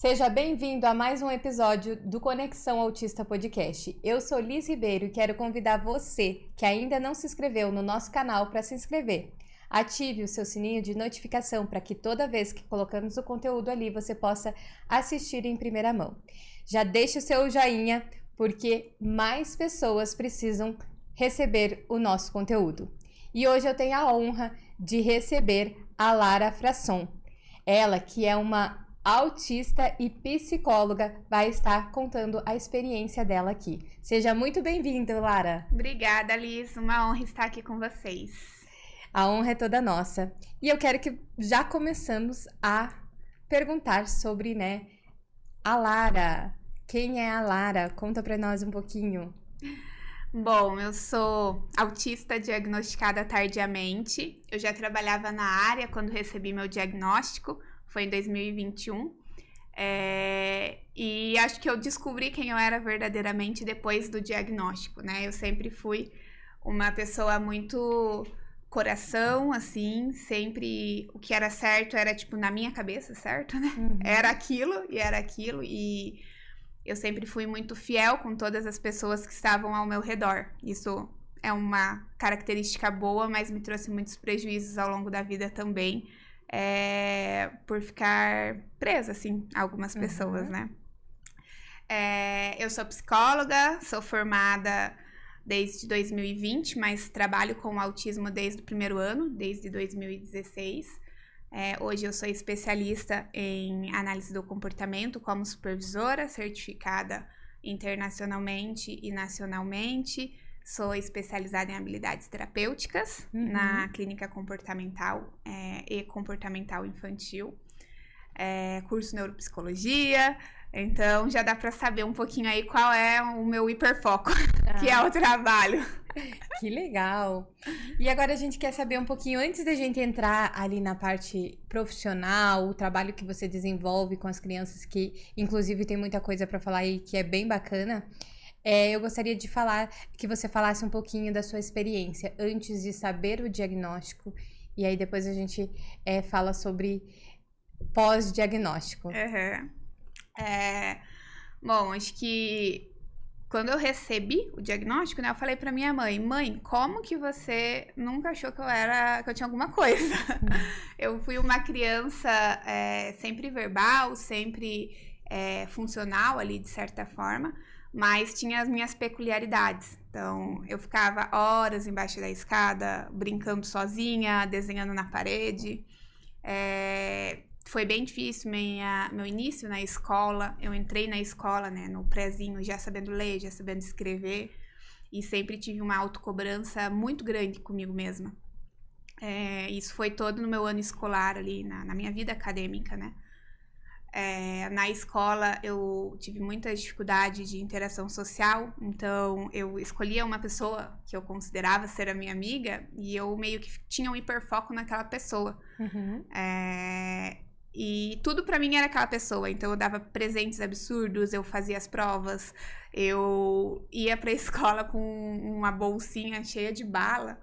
Seja bem-vindo a mais um episódio do Conexão Autista Podcast. Eu sou Liz Ribeiro e quero convidar você que ainda não se inscreveu no nosso canal para se inscrever. Ative o seu sininho de notificação para que toda vez que colocamos o conteúdo ali você possa assistir em primeira mão. Já deixe o seu joinha porque mais pessoas precisam receber o nosso conteúdo. E hoje eu tenho a honra de receber a Lara Frasson. Ela que é uma autista e psicóloga, vai estar contando a experiência dela aqui. Seja muito bem-vinda, Lara. Obrigada, Liz. Uma honra estar aqui com vocês. A honra é toda nossa. E eu quero que já começamos a perguntar sobre, a Lara. Quem é a Lara? Conta pra nós um pouquinho. Bom, eu sou autista diagnosticada tardiamente. Eu já trabalhava na área quando recebi meu diagnóstico. Foi em 2021. E acho que eu descobri quem eu era verdadeiramente depois do diagnóstico, né? Eu sempre fui uma pessoa muito coração, assim, sempre o que era certo era, tipo, na minha cabeça, certo, né? Uhum. Era aquilo, e eu sempre fui muito fiel com todas as pessoas que estavam ao meu redor. Isso é uma característica boa, mas me trouxe muitos prejuízos ao longo da vida também. Por ficar presa, assim, a algumas pessoas, né? Eu sou psicóloga, sou formada desde 2020, mas trabalho com autismo desde o primeiro ano, desde 2016. Hoje eu sou especialista em análise do comportamento como supervisora, certificada internacionalmente e nacionalmente. Sou especializada em habilidades terapêuticas na clínica comportamental e comportamental infantil. Curso neuropsicologia. Então, já dá para saber um pouquinho aí qual é o meu hiperfoco, que é o trabalho. Que legal! E agora a gente quer saber um pouquinho, antes da gente entrar ali na parte profissional, o trabalho que você desenvolve com as crianças, que inclusive tem muita coisa para falar aí que é bem bacana. Eu gostaria de que você falasse um pouquinho da sua experiência antes de saber o diagnóstico, e aí depois a gente fala sobre pós-diagnóstico. Bom, acho que quando eu recebi o diagnóstico, né, eu falei pra minha mãe, como que você nunca achou que eu tinha alguma coisa? Eu fui uma criança sempre verbal, sempre funcional ali, de certa forma, mas tinha as minhas peculiaridades. Então, eu ficava horas embaixo da escada, brincando sozinha, desenhando na parede. Foi bem difícil meu início na escola. Eu entrei na escola, né, no prézinho, já sabendo ler, já sabendo escrever. E sempre tive uma autocobrança muito grande comigo mesma. Isso foi todo no meu ano escolar ali, na minha vida acadêmica, né? Na escola eu tive muita dificuldade de interação social, então eu escolhia uma pessoa que eu considerava ser a minha amiga e eu meio que tinha um hiperfoco naquela pessoa. E tudo pra mim era aquela pessoa, então eu dava presentes absurdos, eu fazia as provas, eu ia pra escola com uma bolsinha cheia de bala,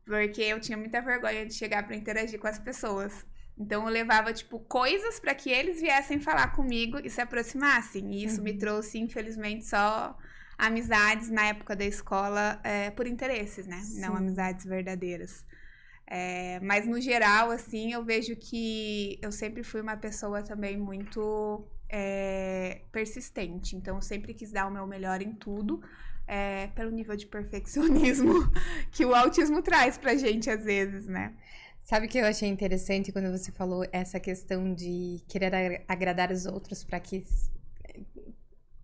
porque eu tinha muita vergonha de chegar pra interagir com as pessoas. Então, eu levava, coisas para que eles viessem falar comigo e se aproximassem. E isso me trouxe, infelizmente, só amizades na época da escola por interesses, né? Sim. Não amizades verdadeiras. Mas, no geral, assim, eu vejo que eu sempre fui uma pessoa também muito persistente. Então, eu sempre quis dar o meu melhor em tudo. Pelo nível de perfeccionismo que o autismo traz pra gente, às vezes, né? Sabe o que eu achei interessante quando você falou essa questão de querer agradar os outros para que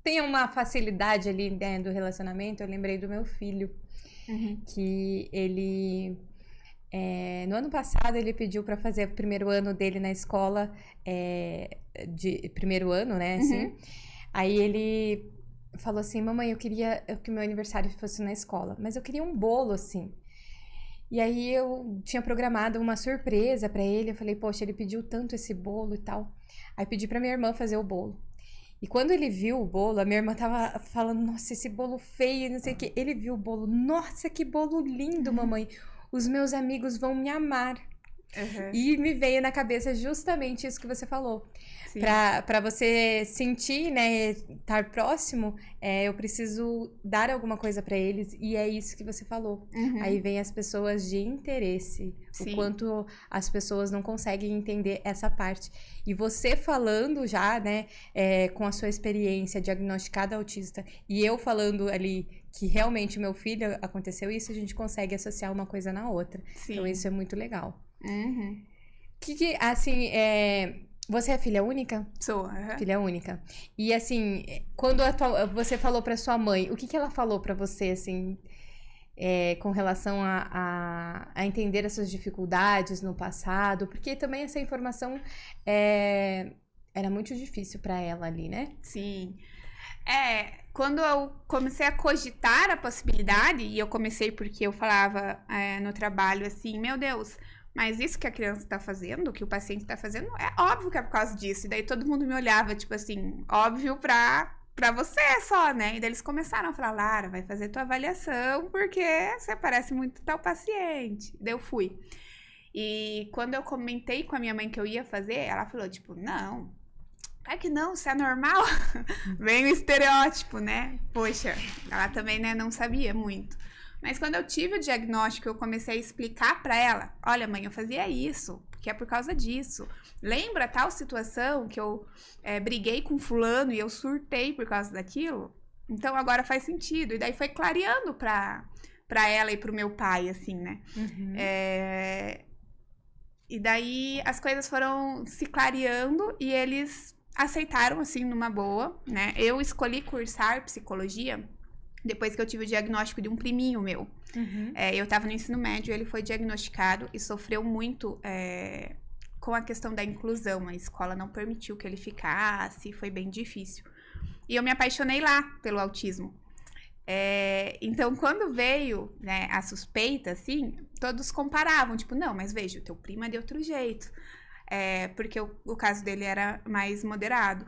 tenha uma facilidade ali, né, do relacionamento? Eu lembrei do meu filho, que ele, no ano passado, ele pediu para fazer o primeiro ano dele na escola, de primeiro ano, né, assim. Aí ele falou assim, mamãe, eu queria que meu aniversário fosse na escola, mas eu queria um bolo, assim. E aí eu tinha programado uma surpresa pra ele, eu falei, poxa, ele pediu tanto esse bolo e tal. Aí pedi pra minha irmã fazer o bolo. E quando ele viu o bolo, a minha irmã tava falando, nossa, esse bolo feio, não sei o quê. Ele viu o bolo, nossa, que bolo lindo, mamãe. Os meus amigos vão me amar. E me veio na cabeça justamente isso que você falou. Para você sentir, né, estar próximo, eu preciso dar alguma coisa para eles, e é isso que você falou. Aí vem as pessoas de interesse, o quanto as pessoas não conseguem entender essa parte. E você falando já, né, com a sua experiência diagnosticada autista, e eu falando ali que realmente o meu filho aconteceu isso, a gente consegue associar uma coisa na outra. Então isso é muito legal. Assim, você é filha única? Sou. Filha única. E assim, quando você falou pra sua mãe, o que ela falou pra você, assim, com relação a entender as suas dificuldades no passado? Porque também essa informação era muito difícil pra ela ali, né? Sim. Quando eu comecei a cogitar a possibilidade, e eu comecei porque eu falava no trabalho assim, meu Deus, mas isso que a criança tá fazendo, que o paciente tá fazendo, é óbvio que é por causa disso. E daí todo mundo me olhava, tipo assim, óbvio pra você só, né? E daí eles começaram a falar, Lara, vai fazer tua avaliação, porque você parece muito tal paciente. Daí eu fui. E quando eu comentei com a minha mãe que eu ia fazer, ela falou, tipo, não, é que não, isso é normal. Vem o estereótipo, né? Poxa, ela também, né, não sabia muito. Mas quando eu tive o diagnóstico, eu comecei a explicar pra ela, olha, mãe, eu fazia isso, porque é por causa disso. Lembra tal situação que eu briguei com fulano e eu surtei por causa daquilo? Então agora faz sentido. E daí foi clareando pra ela e pro meu pai, assim, né? E daí as coisas foram se clareando e eles aceitaram, assim, numa boa, né? Eu escolhi cursar psicologia depois que eu tive o diagnóstico de um priminho meu. Eu tava no ensino médio, ele foi diagnosticado e sofreu muito com a questão da inclusão. A escola não permitiu que ele ficasse, foi bem difícil. E eu me apaixonei lá pelo autismo. Então, quando veio, né, a suspeita, assim, todos comparavam, tipo, não, mas veja, o teu primo é de outro jeito. Porque o caso dele era mais moderado.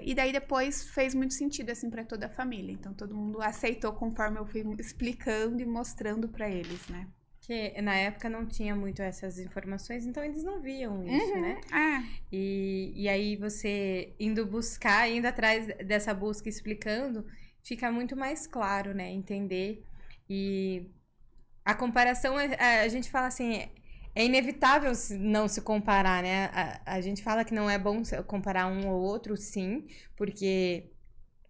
E daí depois fez muito sentido, assim, pra toda a família. Então, todo mundo aceitou conforme eu fui explicando e mostrando pra eles, né? Que na época não tinha muito essas informações, então eles não viam isso, né? E aí você indo atrás dessa busca, explicando, fica muito mais claro, né? Entender. E a comparação, a gente fala assim, é inevitável não se comparar, né? A gente fala que não é bom comparar um ou outro, sim, porque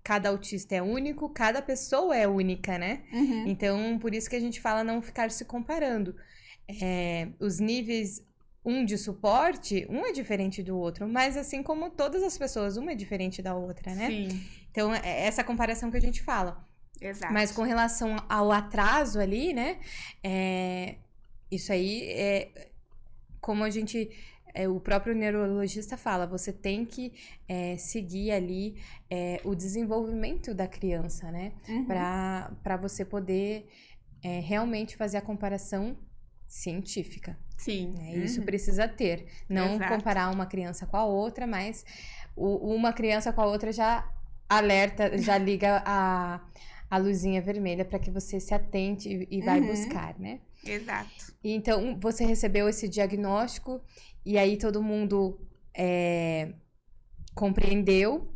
cada autista é único, cada pessoa é única, né? Então, por isso que a gente fala não ficar se comparando. Os níveis, de suporte, um é diferente do outro, mas assim como todas as pessoas, uma é diferente da outra, né? Sim. Então, é essa comparação que a gente fala. Exato. Mas com relação ao atraso ali, né? Isso aí como a gente... o próprio neurologista fala, você tem que seguir ali o desenvolvimento da criança, né? Para você poder realmente fazer a comparação científica. Sim. Né? Isso precisa ter. Não comparar uma criança com a outra, mas uma criança com a outra já alerta, já liga a luzinha vermelha para que você se atente e vai buscar, né? Exato. Então, você recebeu esse diagnóstico e aí todo mundo compreendeu.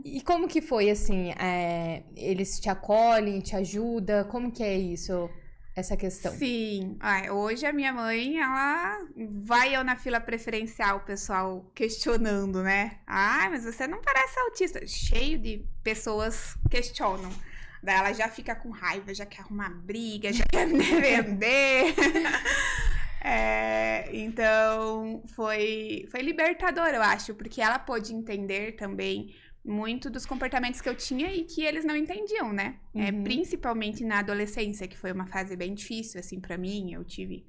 E como que foi, assim? Eles te acolhem, te ajudam? Como que é isso, essa questão? Sim. Hoje a minha mãe, ela vai eu na fila preferencial, o pessoal questionando, né? Mas você não parece autista. Cheio de pessoas questionam. Daí ela já fica com raiva, já quer arrumar briga, já quer me vender. Então, foi libertador, eu acho, porque ela pôde entender também muito dos comportamentos que eu tinha e que eles não entendiam, né? Principalmente na adolescência, que foi uma fase bem difícil, assim, pra mim. Eu tive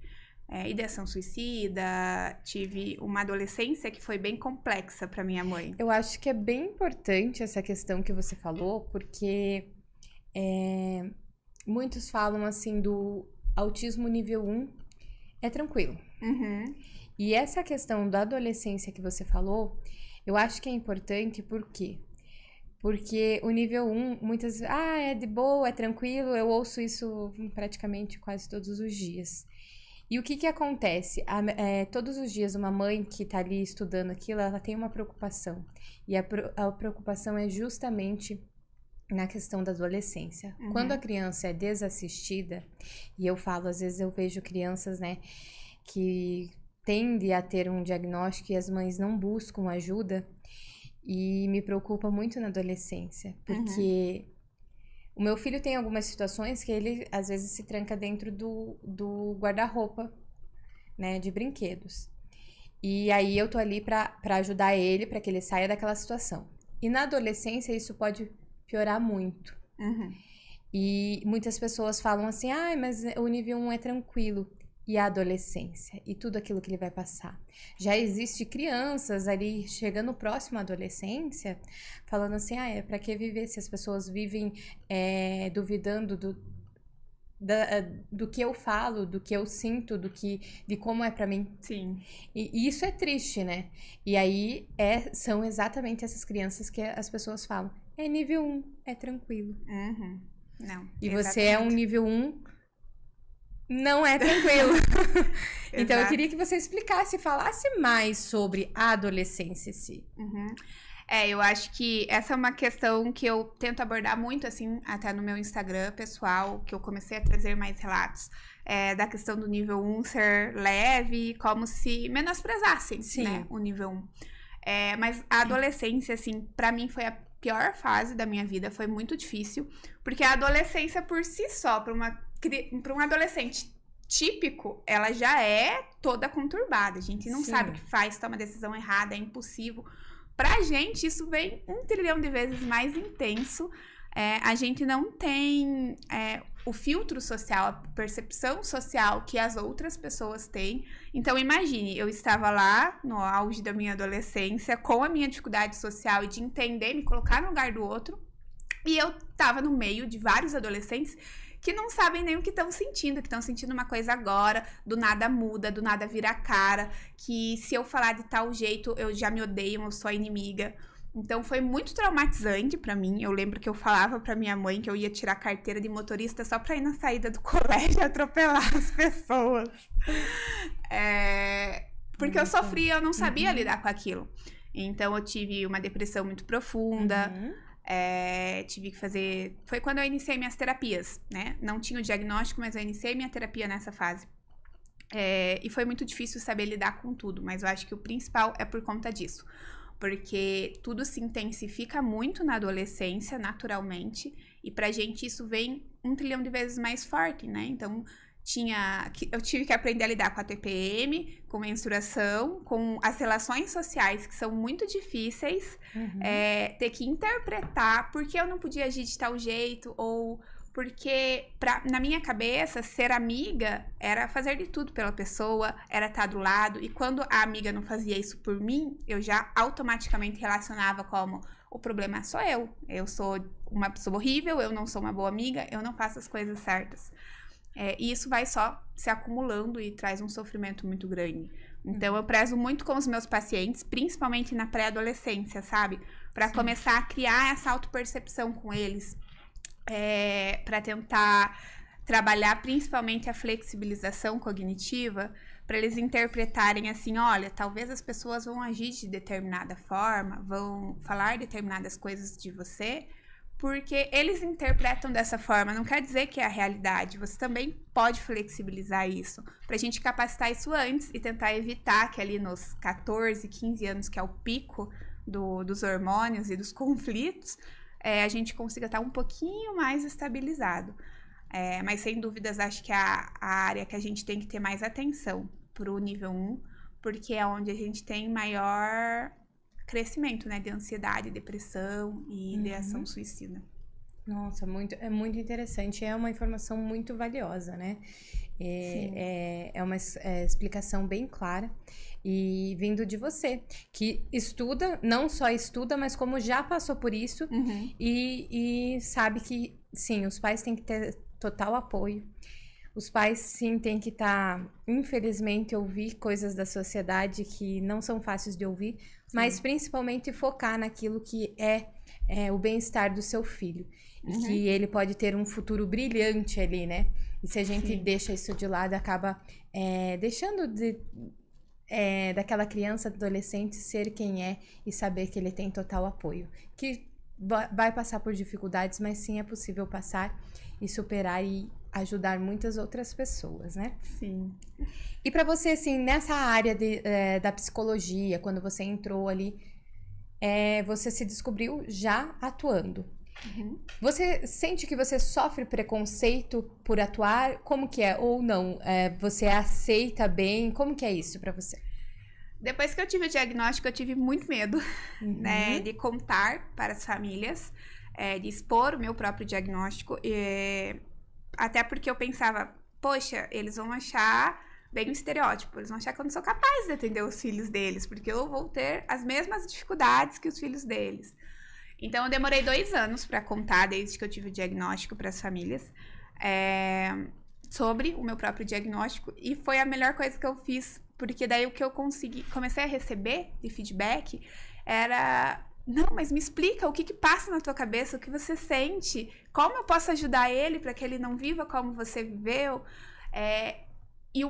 ideação suicida, tive uma adolescência que foi bem complexa pra minha mãe. Eu acho que é bem importante essa questão que você falou, porque muitos falam, assim, do autismo nível 1 é tranquilo. E essa questão da adolescência que você falou, eu acho que é importante, por quê? Porque o nível 1, muitas vezes, é de boa, é tranquilo, eu ouço isso praticamente quase todos os dias. E o que que acontece? Todos os dias uma mãe que tá ali estudando aquilo, ela tem uma preocupação. E a preocupação é justamente na questão da adolescência. Quando a criança é desassistida, e eu falo, às vezes eu vejo crianças, né, que tendem a ter um diagnóstico e as mães não buscam ajuda, e me preocupa muito na adolescência, porque o meu filho tem algumas situações que ele, às vezes, se tranca dentro do guarda-roupa, né, de brinquedos. E aí eu tô ali pra ajudar ele, pra que ele saia daquela situação. E na adolescência isso pode piorar muito. E muitas pessoas falam assim, mas o nível 1 é tranquilo. E a adolescência, e tudo aquilo que ele vai passar. Já existe crianças ali, chegando próximo à adolescência, falando assim, pra que viver se as pessoas vivem duvidando do que eu falo, do que eu sinto, de como é pra mim. Sim. E isso é triste, né? E aí são exatamente essas crianças que as pessoas falam, é nível 1, é tranquilo. Não, e você é um nível 1, não é tranquilo. Então eu queria que você explicasse, falasse mais sobre a adolescência em si. Eu acho que essa é uma questão que eu tento abordar muito, assim, até no meu Instagram pessoal, que eu comecei a trazer mais relatos, da questão do nível 1 ser leve, como se menosprezassem, né, o nível 1. Mas a adolescência, assim, pra mim foi a pior fase da minha vida, foi muito difícil, porque a adolescência por si só, para um adolescente típico, ela já é toda conturbada. A gente não sabe o que faz, toma decisão errada, é impulsivo. Pra gente, isso vem 1 trilhão de vezes mais intenso. A gente não tem o filtro social, a percepção social que as outras pessoas têm. Então, imagine, eu estava lá no auge da minha adolescência, com a minha dificuldade social e de entender, me colocar no lugar do outro. E eu estava no meio de vários adolescentes que não sabem nem o que estão sentindo uma coisa agora, do nada muda, do nada vira a cara, que se eu falar de tal jeito, eu já me odeio, eu sou a inimiga. Então, foi muito traumatizante pra mim. Eu lembro que eu falava pra minha mãe que eu ia tirar carteira de motorista só pra ir na saída do colégio e atropelar as pessoas. Porque eu sofria, eu não sabia lidar com aquilo. Então, eu tive uma depressão muito profunda. Tive que fazer... Foi quando eu iniciei minhas terapias, né? Não tinha o diagnóstico, mas eu iniciei minha terapia nessa fase. E foi muito difícil saber lidar com tudo, mas eu acho que o principal é por conta disso. Porque tudo se intensifica muito na adolescência, naturalmente, e pra gente isso vem 1 trilhão de vezes mais forte, né? Então, eu tive que aprender a lidar com a TPM, com menstruação, com as relações sociais, que são muito difíceis, ter que interpretar por que eu não podia agir de tal jeito, ou porque, na minha cabeça, ser amiga era fazer de tudo pela pessoa, era estar do lado, e quando a amiga não fazia isso por mim, eu já automaticamente relacionava como, o problema sou eu sou uma pessoa horrível, eu não sou uma boa amiga, eu não faço as coisas certas. E isso vai só se acumulando e traz um sofrimento muito grande. Então, eu prezo muito com os meus pacientes, principalmente na pré-adolescência, sabe? Para começar a criar essa autopercepção com eles. Para tentar trabalhar principalmente a flexibilização cognitiva, para eles interpretarem assim, olha, talvez as pessoas vão agir de determinada forma, vão falar determinadas coisas de você, porque eles interpretam dessa forma, não quer dizer que é a realidade, você também pode flexibilizar isso, pra gente capacitar isso antes e tentar evitar que ali nos 14, 15 anos, que é o pico dos hormônios e dos conflitos, a gente consiga estar um pouquinho mais estabilizado. Mas sem dúvidas, acho que a área que a gente tem que ter mais atenção pro nível 1, porque é onde a gente tem maior crescimento, né, de ansiedade, depressão e ideação suicida. Nossa, é muito interessante, é uma informação muito valiosa, né? É uma explicação bem clara e vindo de você, que estuda, não só estuda, mas como já passou por isso e sabe que, sim, os pais têm que ter total apoio. Os pais, sim, têm que infelizmente, ouvir coisas da sociedade que não são fáceis de ouvir, mas principalmente focar naquilo que é o bem-estar do seu filho. E que ele pode ter um futuro brilhante ali, né? E se a gente Sim. deixa isso de lado, acaba deixando daquela criança, adolescente, ser quem é e saber que ele tem total apoio. Que vai passar por dificuldades, mas sim é possível passar e superar e ajudar muitas outras pessoas, né? Sim. E pra você, assim, nessa área da psicologia, quando você entrou ali, você se descobriu já atuando. Uhum. Você sente que você sofre preconceito por atuar? Como que é? Ou não? Você aceita bem? Como que é isso pra você? Depois que eu tive o diagnóstico, eu tive muito medo, né, Uhum. de contar para as famílias, de expor o meu próprio diagnóstico, até porque eu pensava, poxa, eles vão achar bem um estereótipo, eles vão achar que eu não sou capaz de atender os filhos deles, porque eu vou ter as mesmas dificuldades que os filhos deles. Então, eu demorei 2 anos para contar, desde que eu tive o diagnóstico, para as famílias, sobre o meu próprio diagnóstico, e foi a melhor coisa que eu fiz, porque daí o que eu comecei a receber de feedback era: não, mas me explica o que passa na tua cabeça, o que você sente, como eu posso ajudar ele para que ele não viva como você viveu. E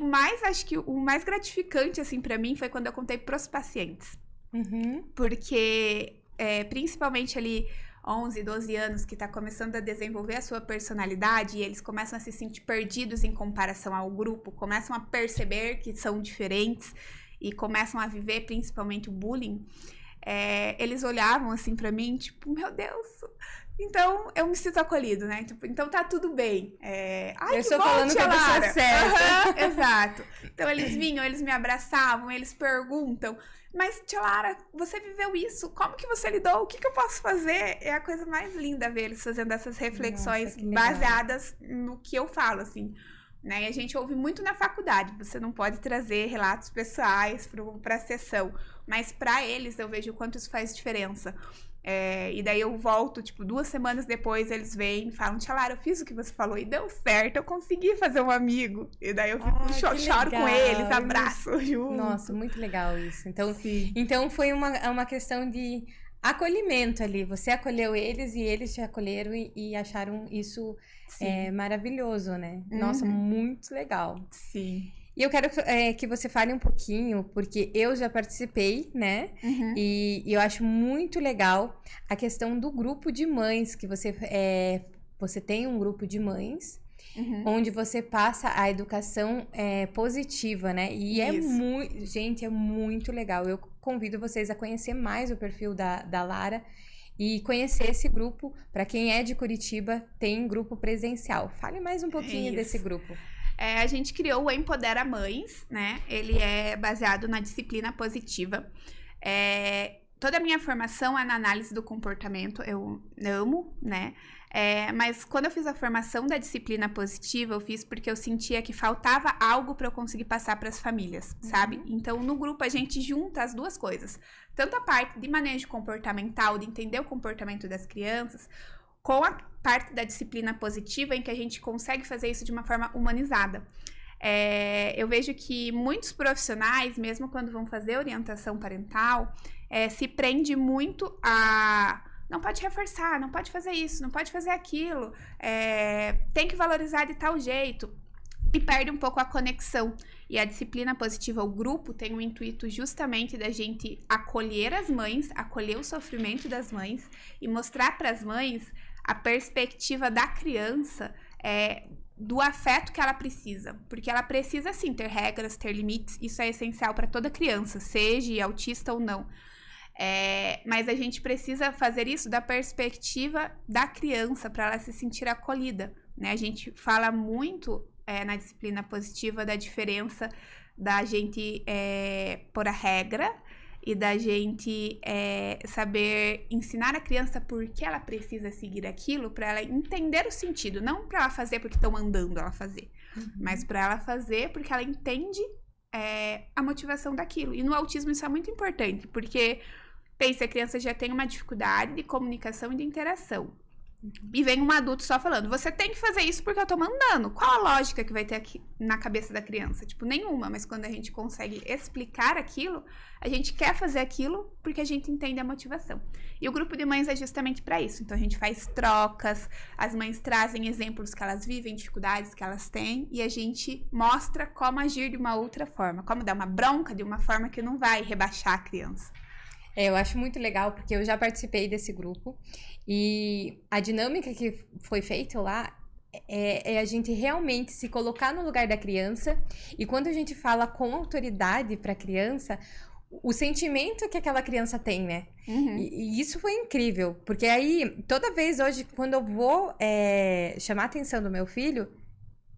acho que o mais gratificante, assim, para mim, foi quando eu contei pros pacientes. Uhum. Porque, principalmente ali, 11, 12 anos, que tá começando a desenvolver a sua personalidade, e eles começam a se sentir perdidos em comparação ao grupo, começam a perceber que são diferentes e começam a viver principalmente o bullying, eles olhavam assim pra mim, tipo, meu Deus, então eu me sinto acolhido, né? Tipo, então tá tudo bem. Ai, Eu que estou bom, falando com tia a pessoa Lara. certa. Exato. Então eles vinham, eles me abraçavam, eles perguntam: mas, tia Lara, você viveu isso? Como que você lidou? O que eu posso fazer? É a coisa mais linda ver eles fazendo essas reflexões. Nossa, que legal. Baseadas no que eu falo, assim. Né? E a gente ouve muito na faculdade. Você não pode trazer relatos pessoais para a sessão. Mas para eles, eu vejo o quanto isso faz diferença. E daí eu volto, tipo, 2 semanas depois, eles vêm e falam: tia Lara, eu fiz o que você falou e deu certo, eu consegui fazer um amigo. E daí eu fico, choro com eles, abraço junto. Nossa, muito legal isso. Sim. Então foi uma questão de acolhimento ali. Você acolheu eles e eles te acolheram e acharam isso maravilhoso, né? Nossa, muito legal. Sim. E eu quero que você fale um pouquinho, porque eu já participei, né? Uhum. E eu acho muito legal a questão do grupo de mães, que você tem um grupo de mães, onde você passa a educação positiva, né? E gente, é muito legal. Eu convido vocês a conhecer mais o perfil da Lara e conhecer esse grupo. Para quem é de Curitiba, tem grupo presencial. Fale mais um pouquinho desse grupo. A gente criou o Empodera Mães, né? Ele é baseado na disciplina positiva. Toda a minha formação é na análise do comportamento, eu amo, né? Mas quando eu fiz a formação da disciplina positiva, eu fiz porque eu sentia que faltava algo para eu conseguir passar para as famílias, sabe? Então, no grupo, a gente junta as duas coisas. Tanto a parte de manejo comportamental, de entender o comportamento das crianças, com a parte da disciplina positiva, em que a gente consegue fazer isso de uma forma humanizada. Eu vejo que muitos profissionais, mesmo quando vão fazer orientação parental, se prende muito a: não pode reforçar, não pode fazer isso, não pode fazer aquilo, tem que valorizar de tal jeito, e perde um pouco a conexão. E a disciplina positiva, o grupo, tem o intuito justamente da gente acolher as mães, acolher o sofrimento das mães e mostrar para as mães a perspectiva da criança, do afeto que ela precisa. Porque ela precisa, sim, ter regras, ter limites. Isso é essencial para toda criança, seja autista ou não. Mas a gente precisa fazer isso da perspectiva da criança, para ela se sentir acolhida, né? A gente fala muito na disciplina positiva da diferença da gente pôr a regra e da gente saber ensinar a criança por que ela precisa seguir aquilo, para ela entender o sentido, não para ela fazer porque estão mandando ela fazer, mas para ela fazer porque ela entende a motivação daquilo. E no autismo isso é muito importante, porque pensa, a criança já tem uma dificuldade de comunicação e de interação. E vem um adulto só falando, você tem que fazer isso porque eu tô mandando. Qual a lógica que vai ter aqui na cabeça da criança? Tipo, nenhuma, mas quando a gente consegue explicar aquilo, a gente quer fazer aquilo porque a gente entende a motivação. E o grupo de mães é justamente para isso. Então a gente faz trocas, as mães trazem exemplos que elas vivem, dificuldades que elas têm, e a gente mostra como agir de uma outra forma, como dar uma bronca de uma forma que não vai rebaixar a criança. Eu acho muito legal, porque eu já participei desse grupo, e a dinâmica que foi feita lá é a gente realmente se colocar no lugar da criança, e quando a gente fala com autoridade para a criança, o sentimento que aquela criança tem, né? E isso foi incrível, porque aí, toda vez hoje, quando eu vou chamar a atenção do meu filho,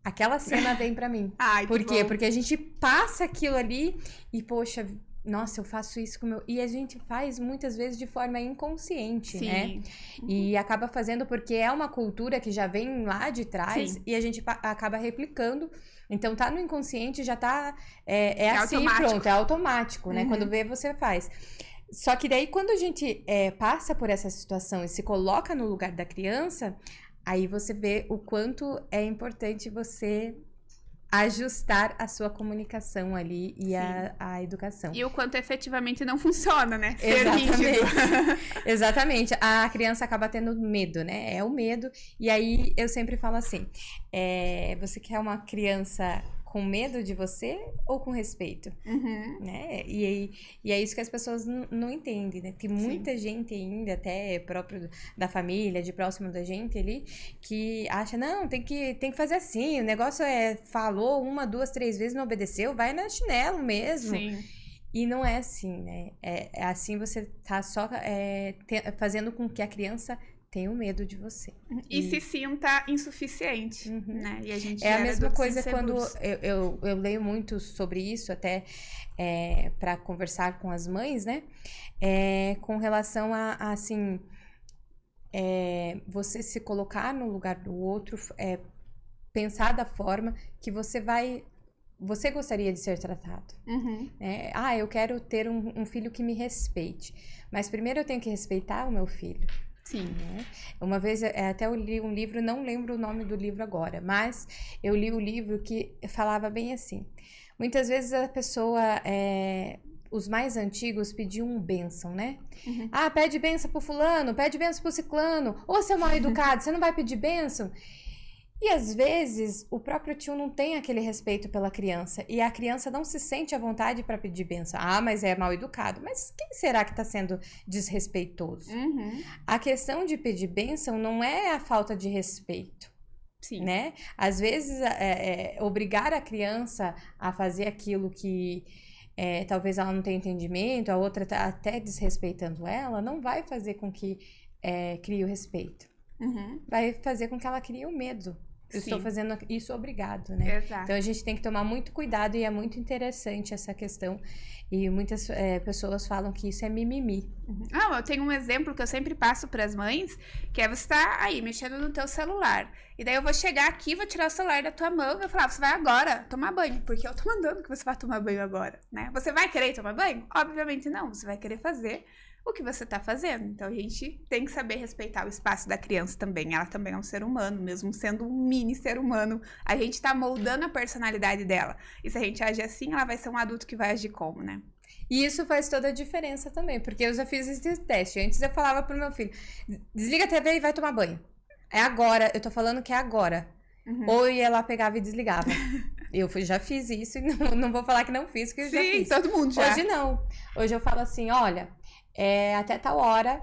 aquela cena vem pra mim. Ai, Por quê? bom. Porque a gente passa aquilo ali e, poxa, nossa, eu faço isso com o meu... E a gente faz muitas vezes de forma inconsciente, Sim. né? E acaba fazendo porque é uma cultura que já vem lá de trás. Sim. E a gente acaba replicando. Então, tá no inconsciente, já tá... É assim, automático. pronto, é automático, né? Quando vê, você faz. Só que daí, quando a gente passa por essa situação e se coloca no lugar da criança, aí você vê o quanto é importante você ajustar a sua comunicação ali e a educação. E o quanto efetivamente não funciona, né? Ser rígido. Exatamente. A criança acaba tendo medo, né? É o medo. E aí, eu sempre falo assim, você quer uma criança com medo de você ou com respeito? Né? E é isso que as pessoas não entendem, né? Tem muita gente ainda, até próprio da família, de próximo da gente ali, que acha, não, tem que fazer assim, o negócio falou 1, 2, 3 vezes, não obedeceu, vai na chinelo mesmo. Sim. E não é assim, né? É assim, você tá só fazendo com que a criança tenha o medo de você. E se sinta insuficiente, né? E a gente a mesma coisa quando inseguros. eu leio muito sobre isso, até para conversar com as mães, né? Com relação a assim, você se colocar no lugar do outro, pensar da forma que você gostaria de ser tratado. Eu quero ter um filho que me respeite. Mas primeiro eu tenho que respeitar o meu filho. Sim. Né? Uma vez até eu li um livro, não lembro o nome do livro agora, mas eu li o livro que falava bem assim. Muitas vezes a pessoa, os mais antigos pediam bênção, né? Pede bênção pro fulano, pede bênção pro ciclano. Ô, seu mal educado, você não vai pedir bênção? E às vezes o próprio tio não tem aquele respeito pela criança e a criança não se sente à vontade para pedir bênção. Mas é mal educado. Mas quem será que está sendo desrespeitoso? A questão de pedir bênção não é a falta de respeito. Sim. Né? Às vezes obrigar a criança a fazer aquilo que talvez ela não tenha entendimento, a outra está até desrespeitando ela, não vai fazer com que crie o respeito. Vai fazer com que ela crie o medo. Eu estou fazendo isso obrigado, né? Exato. Então a gente tem que tomar muito cuidado e é muito interessante essa questão. E muitas pessoas falam que isso é mimimi. Eu tenho um exemplo que eu sempre passo para as mães, que é você tá aí mexendo no teu celular. E daí eu vou chegar aqui, vou tirar o celular da tua mão e vou falar, você vai agora tomar banho, porque eu tô mandando que você vá tomar banho agora, né? Você vai querer tomar banho? Obviamente não, você vai querer fazer o que você tá fazendo. Então a gente tem que saber respeitar o espaço da criança também. Ela também é um ser humano, mesmo sendo um mini ser humano. A gente tá moldando a personalidade dela. E se a gente agir assim, ela vai ser um adulto que vai agir como, né? E isso faz toda a diferença também, porque eu já fiz esse teste. Antes eu falava pro meu filho, desliga a TV e vai tomar banho. É agora, eu tô falando que é agora. Ou eu ia lá, pegava e desligava. Eu já fiz isso e não vou falar que não fiz, porque eu já fiz. Todo mundo já. Hoje não. Hoje eu falo assim, olha, até tal hora,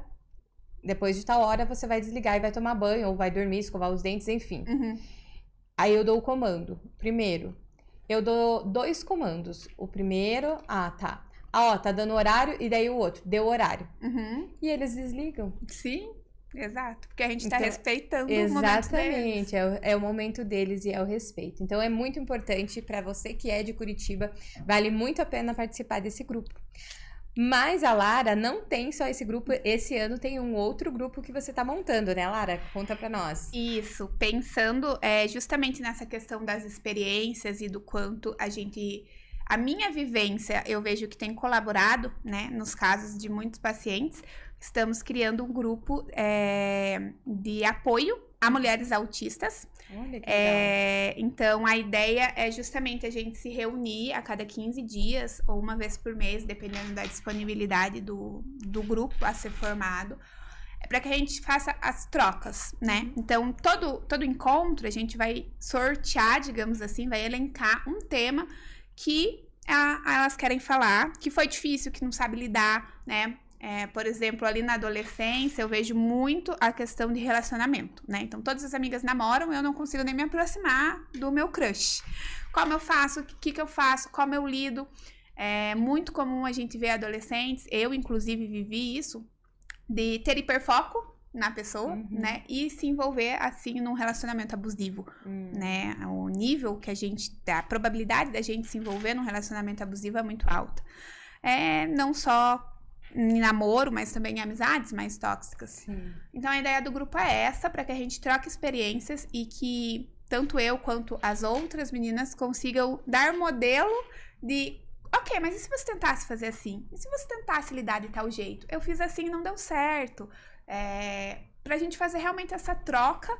depois de tal hora você vai desligar e vai tomar banho, ou vai dormir, escovar os dentes, enfim. Aí eu dou o comando. Primeiro, eu dou 2 comandos. O primeiro, tá. Tá dando horário, e daí o outro, deu horário. E eles desligam. Sim, exato. Porque a gente tá Então, respeitando o momento deles. Exatamente, é o momento deles e é o respeito. Então é muito importante para você que é de Curitiba, vale muito a pena participar desse grupo. Mas a Lara não tem só esse grupo, esse ano tem um outro grupo que você tá montando, né, Lara? Conta pra nós. Isso, pensando justamente nessa questão das experiências e do quanto a minha vivência, eu vejo que tem colaborado, né, nos casos de muitos pacientes, estamos criando um grupo de apoio a mulheres autistas. Olha que legal. Então, a ideia é justamente a gente se reunir a cada 15 dias ou uma vez por mês, dependendo da disponibilidade do grupo a ser formado, para que a gente faça as trocas, né? Então, todo encontro a gente vai sortear, digamos assim, vai elencar um tema que elas querem falar, que foi difícil, que não sabe lidar, né? Por exemplo, ali na adolescência, eu vejo muito a questão de relacionamento, né? Então, todas as amigas namoram, eu não consigo nem me aproximar do meu crush. Como eu faço? O que eu faço? Como eu lido? É muito comum a gente ver adolescentes, eu, inclusive, vivi isso, de ter hiperfoco na pessoa, né? E se envolver, assim, num relacionamento abusivo, né? O nível a probabilidade da gente se envolver num relacionamento abusivo é muito alta. Não só em namoro, mas também em amizades mais tóxicas. Sim. Então, a ideia do grupo é essa, para que a gente troque experiências e que tanto eu quanto as outras meninas consigam dar modelo de... Ok, mas e se você tentasse fazer assim? E se você tentasse lidar de tal jeito? Eu fiz assim e não deu certo. Pra gente fazer realmente essa troca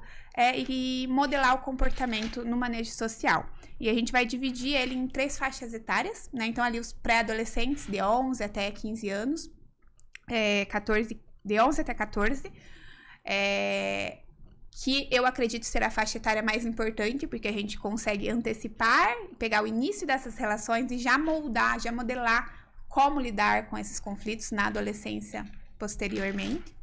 e modelar o comportamento no manejo social. E a gente vai dividir ele em 3 faixas etárias, né? Então, ali os pré-adolescentes, de 11 até 15 anos, de 11 até 14, que eu acredito ser a faixa etária mais importante, porque a gente consegue antecipar, pegar o início dessas relações e já modelar como lidar com esses conflitos na adolescência posteriormente.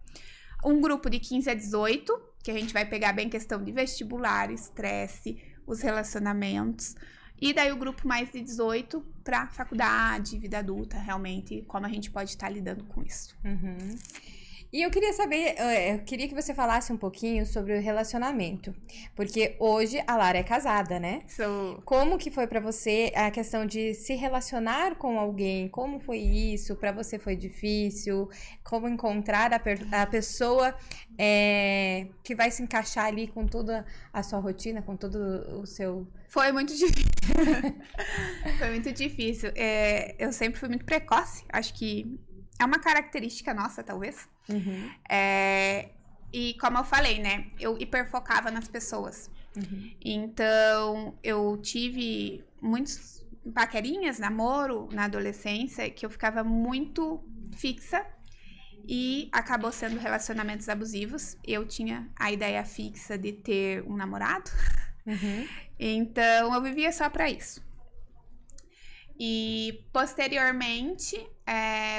Um grupo de 15 a 18, que a gente vai pegar bem questão de vestibular, estresse, os relacionamentos. E daí o grupo mais de 18 para faculdade, vida adulta, realmente, como a gente pode estar lidando com isso. E eu queria saber, eu queria que você falasse um pouquinho sobre o relacionamento, porque hoje a Lara é casada, né? Como que foi pra você a questão de se relacionar com alguém? Como foi isso? Pra você foi difícil? Como encontrar a pessoa que vai se encaixar ali com toda a sua rotina, com todo o seu... Foi muito difícil. Foi muito difícil. Eu sempre fui muito precoce, acho que é uma característica nossa, talvez. E como eu falei, né? Eu hiperfocava nas pessoas. Então, eu tive muitos paquerinhas, namoro na adolescência, que eu ficava muito fixa e acabou sendo relacionamentos abusivos. Eu tinha a ideia fixa de ter um namorado. Então, eu vivia só pra isso. E, posteriormente,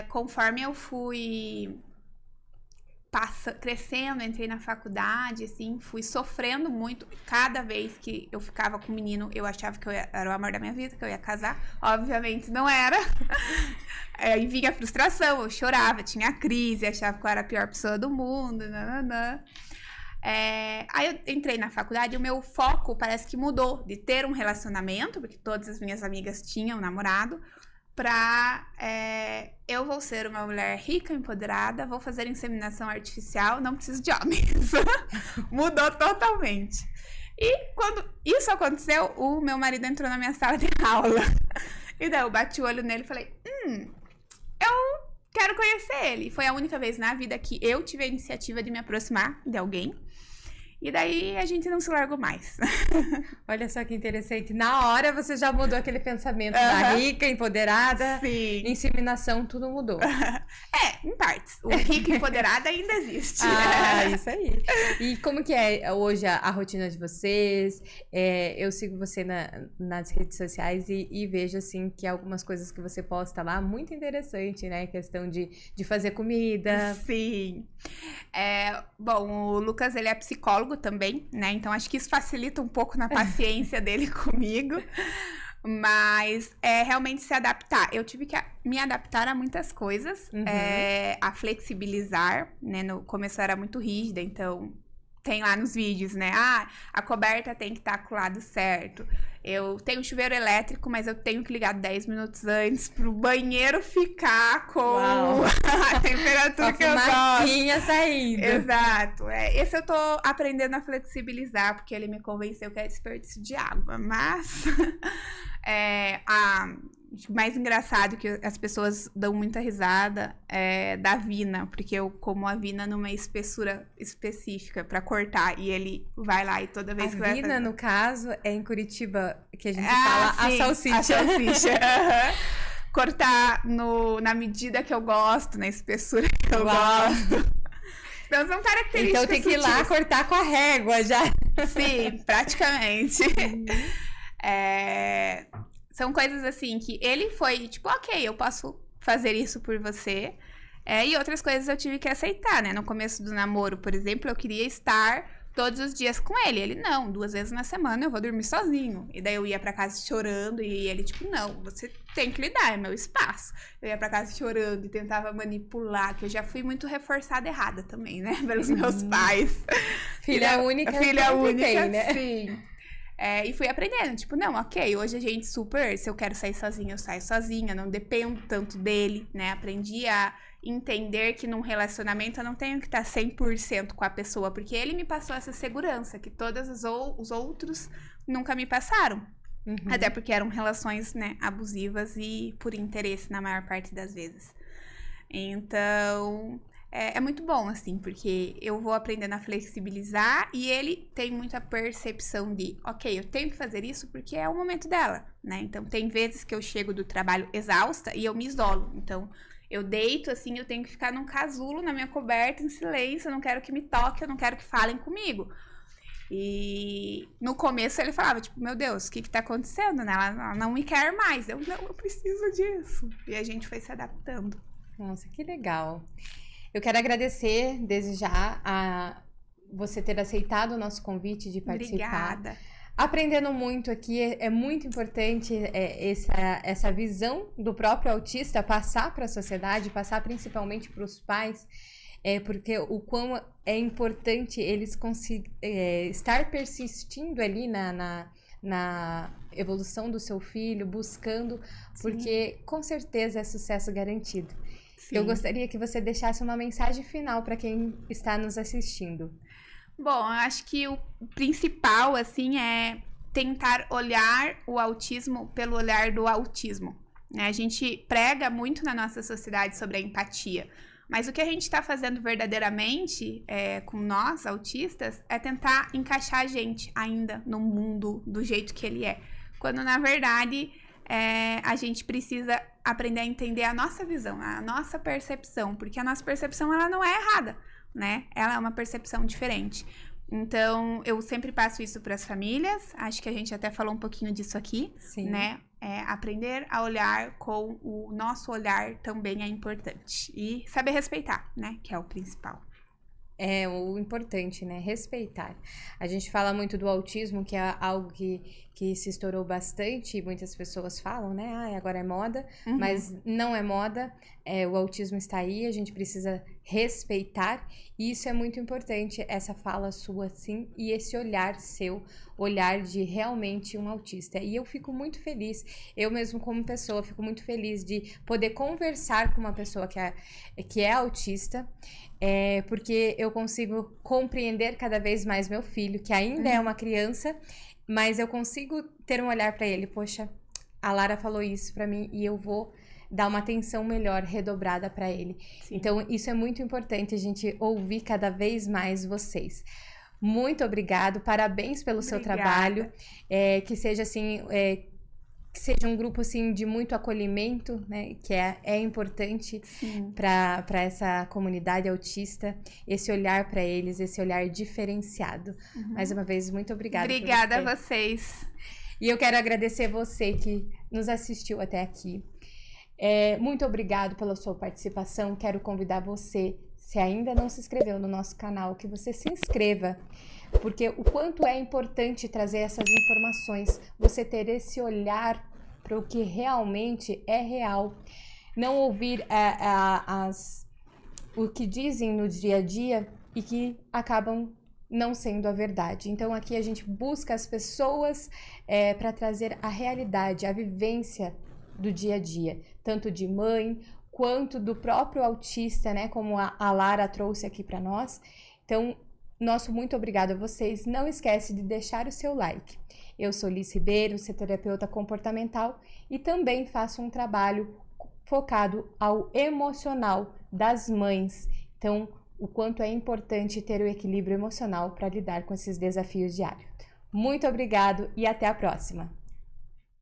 conforme eu fui crescendo, entrei na faculdade, assim, fui sofrendo muito. Cada vez que eu ficava com o menino, eu achava que era o amor da minha vida, que eu ia casar. Obviamente, não era. E vinha a frustração, eu chorava, tinha crise, achava que eu era a pior pessoa do mundo, nananã. Aí eu entrei na faculdade e o meu foco parece que mudou de ter um relacionamento, porque todas as minhas amigas tinham namorado, pra eu vou ser uma mulher rica, empoderada, vou fazer inseminação artificial, não preciso de homens. Mudou totalmente. E quando isso aconteceu, o meu marido entrou na minha sala de aula. E daí eu bati o olho nele e falei, eu quero conhecer ele. Foi a única vez na vida que eu tive a iniciativa de me aproximar de alguém. E daí a gente não se largou mais. Olha só que interessante. Na hora você já mudou aquele pensamento da rica, empoderada. Sim. Inseminação, tudo mudou. Em partes. O rica e empoderada ainda existe. Isso aí. E como que é hoje a rotina de vocês? Eu sigo você nas redes sociais e vejo, assim, que algumas coisas que você posta lá, muito interessante, né? Questão de fazer comida. Sim. Bom, o Lucas, ele é psicólogo também, né? Então, acho que isso facilita um pouco na paciência dele comigo. Mas realmente se adaptar. Eu tive que me adaptar a muitas coisas, a flexibilizar, né? No começo eu era muito rígida, então tem lá nos vídeos, né? A coberta tem que estar com o lado certo. Eu tenho chuveiro elétrico, mas eu tenho que ligar 10 minutos antes pro banheiro ficar com a temperatura que eu gosto. Saindo. Exato. Esse eu tô aprendendo a flexibilizar, porque ele me convenceu que é desperdício de água. Mas mais engraçado, que as pessoas dão muita risada, é da avina, porque eu como avina numa espessura específica pra cortar, e ele vai lá e toda vez que vai Avina, fazer... no caso, é em Curitiba que a gente fala a sim, salsicha. a salsicha. Aham. Cortar na medida que eu gosto, na espessura que eu Uau. gosto. Então são características Então tem que ir lá sutis. cortar com a régua já. Sim, praticamente. É, são coisas assim que ele foi, tipo, ok, eu posso fazer isso por você. E outras coisas eu tive que aceitar, né? No começo do namoro, por exemplo, eu queria estar todos os dias com ele. Ele, não, 2 vezes na semana eu vou dormir sozinho. E daí eu ia pra casa chorando e ele, tipo, não, você tem que lidar, é meu espaço. Eu ia pra casa chorando e tentava manipular, que eu já fui muito reforçada errada também, né? Pelos meus pais. Filha única. Filha única, tem, né? sim. E fui aprendendo, tipo, não, ok, hoje a gente super, se eu quero sair sozinha, eu saio sozinha, não dependo tanto dele, né? Aprendi a entender que num relacionamento eu não tenho que estar 100% com a pessoa, porque ele me passou essa segurança que todos os outros nunca me passaram. Uhum. Até porque eram relações, né, abusivas e por interesse na maior parte das vezes. Então, é muito bom, assim, porque eu vou aprendendo a flexibilizar e ele tem muita percepção de, ok, eu tenho que fazer isso porque é o momento dela, né? Então, tem vezes que eu chego do trabalho exausta e eu me isolo. Então, eu deito, assim, eu tenho que ficar num casulo na minha coberta, em silêncio, eu não quero que me toque, eu não quero que falem comigo. E no começo ele falava, tipo, meu Deus, o que tá acontecendo, né? Ela não me quer mais. Eu, não, eu preciso disso. E a gente foi se adaptando. Nossa, que legal. Eu quero agradecer desde já a você ter aceitado o nosso convite de participar. Obrigada. Aprendendo muito aqui, é muito importante essa visão do próprio autista passar para a sociedade, passar principalmente para os pais, porque o quão é importante eles estar persistindo ali na evolução do seu filho, buscando, porque com certeza é sucesso garantido. Sim. Eu gostaria que você deixasse uma mensagem final para quem está nos assistindo. Bom, eu acho que o principal, assim, é tentar olhar o autismo pelo olhar do autismo, né? A gente prega muito na nossa sociedade sobre a empatia, mas o que a gente está fazendo verdadeiramente com nós, autistas, é tentar encaixar a gente ainda no mundo do jeito que ele é. Quando, na verdade, a gente precisa aprender a entender a nossa visão, a nossa percepção, porque a nossa percepção, ela não é errada, né? Ela é uma percepção diferente. Então, eu sempre passo isso para as famílias, acho que a gente até falou um pouquinho disso aqui, Sim. Né? Aprender a olhar com o nosso olhar também é importante. E saber respeitar, né? Que é o principal. É o importante, né? Respeitar. A gente fala muito do autismo, que é algo que se estourou bastante, e muitas pessoas falam, né? Agora é moda, mas não é moda. O autismo está aí, a gente precisa respeitar, e isso é muito importante, essa fala sua, sim, e esse olhar seu, olhar de realmente um autista. E eu fico muito feliz, eu mesmo como pessoa, fico muito feliz de poder conversar com uma pessoa que é autista, porque eu consigo compreender cada vez mais meu filho, que ainda é uma criança, mas eu consigo ter um olhar para ele. Poxa, a Lara falou isso para mim e eu vou dar uma atenção melhor, redobrada para ele. Sim. Então, isso é muito importante, a gente ouvir cada vez mais vocês. Muito obrigado, parabéns pelo seu trabalho, que seja assim... que seja um grupo assim de muito acolhimento, né, que é importante para essa comunidade autista, esse olhar para eles, esse olhar diferenciado. Mais uma vez, muito obrigada. Obrigada a vocês. E eu quero agradecer você que nos assistiu até aqui. Muito obrigado pela sua participação. Quero convidar você, se ainda não se inscreveu no nosso canal, que você se inscreva, porque o quanto é importante trazer essas informações, você ter esse olhar para o que realmente é real, não ouvir o que dizem no dia a dia e que acabam não sendo a verdade. Então aqui a gente busca as pessoas para trazer a realidade, a vivência do dia a dia, tanto de mãe quanto do próprio autista, né, como a Lara trouxe aqui para nós. Então, Nosso muito obrigado a vocês. Não esquece de deixar o seu like. Eu sou Liz Ribeiro, sou terapeuta comportamental e também faço um trabalho focado ao emocional das mães. Então, o quanto é importante ter o equilíbrio emocional para lidar com esses desafios diários. Muito obrigado e até a próxima!